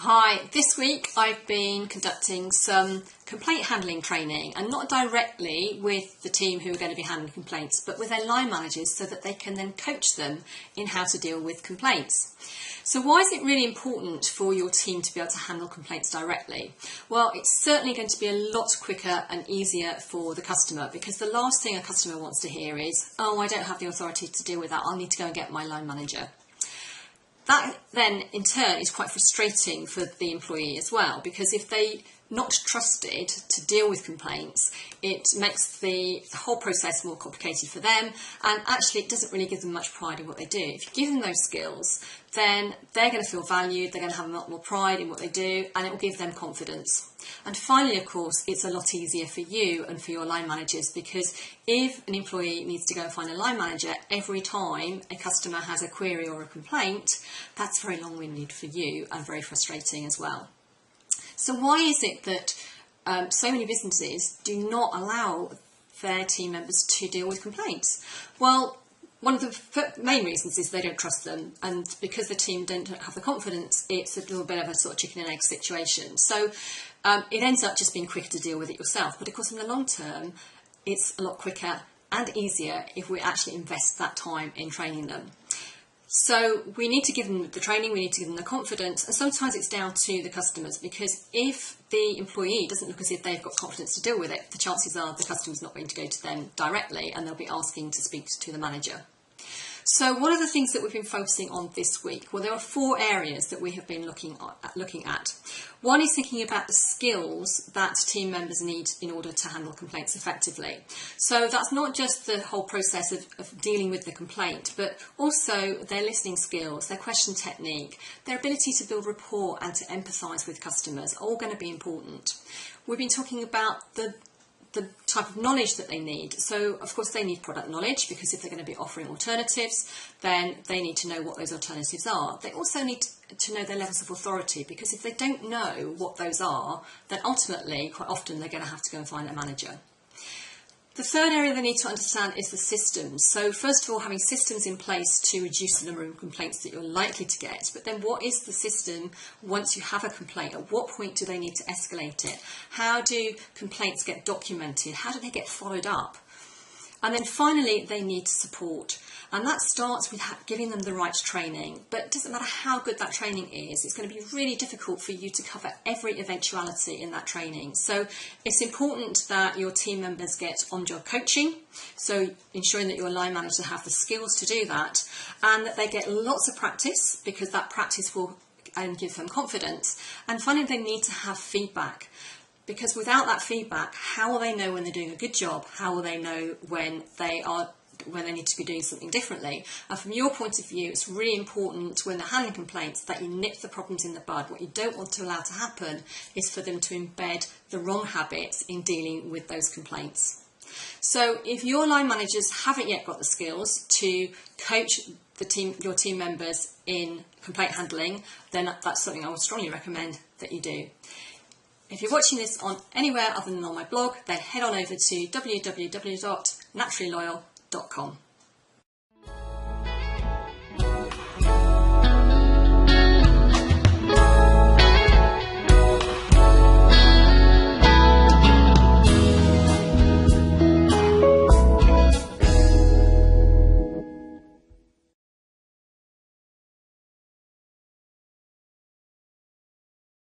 Hi, this week I've been conducting some complaint handling training, and not directly with the team who are going to be handling complaints, but with their line managers so that they can then coach them in how to deal with complaints. So why is it really important for your team to be able to handle complaints directly? Well, it's certainly going to be a lot quicker and easier for the customer, because the last thing a customer wants to hear is, oh, I don't have the authority to deal with that, I'll need to go and get my line manager. That then in turn is quite frustrating for the employee as well, because if they're not trusted to deal with complaints, it makes the whole process more complicated for them, and actually it doesn't really give them much pride in what they do. If you give them those skills, then they're going to feel valued, they're going to have a lot more pride in what they do, and it will give them confidence. And finally, of course, it's a lot easier for you and for your line managers, because if an employee needs to go and find a line manager every time a customer has a query or a complaint, that's very long-winded for you and very frustrating as well. So why is it that so many businesses do not allow their team members to deal with complaints? Well, one of the main reasons is they don't trust them, and because the team don't have the confidence, it's a little bit of a sort of chicken and egg situation. So it ends up just being quicker to deal with it yourself. But of course, in the long term, it's a lot quicker and easier if we actually invest that time in training them. So we need to give them the training, we need to give them the confidence, and sometimes it's down to the customers, because if the employee doesn't look as if they've got confidence to deal with it, the chances are the customer's not going to go to them directly, and they'll be asking to speak to the manager. So what are the things that we've been focusing on this week? Well, there are 4 areas that we have been looking at. One is thinking about the skills that team members need in order to handle complaints effectively. So that's not just the whole process of dealing with the complaint, but also their listening skills, their question technique, their ability to build rapport and to empathise with customers are all going to be important. We've been talking about the type of knowledge that they need. So of course they need product knowledge, because if they're going to be offering alternatives, then they need to know what those alternatives are. They also need to know their levels of authority, because if they don't know what those are, then ultimately quite often they're going to have to go and find a manager. The third area they need to understand is the systems. So first of all, having systems in place to reduce the number of complaints that you're likely to get. But then what is the system once you have a complaint? At what point do they need to escalate it? How do complaints get documented? How do they get followed up? And then finally, they need support. And that starts with giving them the right training. But it doesn't matter how good that training is, it's going to be really difficult for you to cover every eventuality in that training. So it's important that your team members get on-job coaching, so ensuring that your line managers have the skills to do that, and that they get lots of practice, because that practice will give them confidence. And finally, they need to have feedback. Because without that feedback, how will they know when they're doing a good job? How will they know when they need to be doing something differently? And from your point of view, it's really important when they're handling complaints that you nip the problems in the bud. What you don't want to allow to happen is for them to embed the wrong habits in dealing with those complaints. So if your line managers haven't yet got the skills to coach your team members in complaint handling, then that's something I would strongly recommend that you do. If you're watching this on anywhere other than on my blog, then head on over to www.naturallyloyal.com.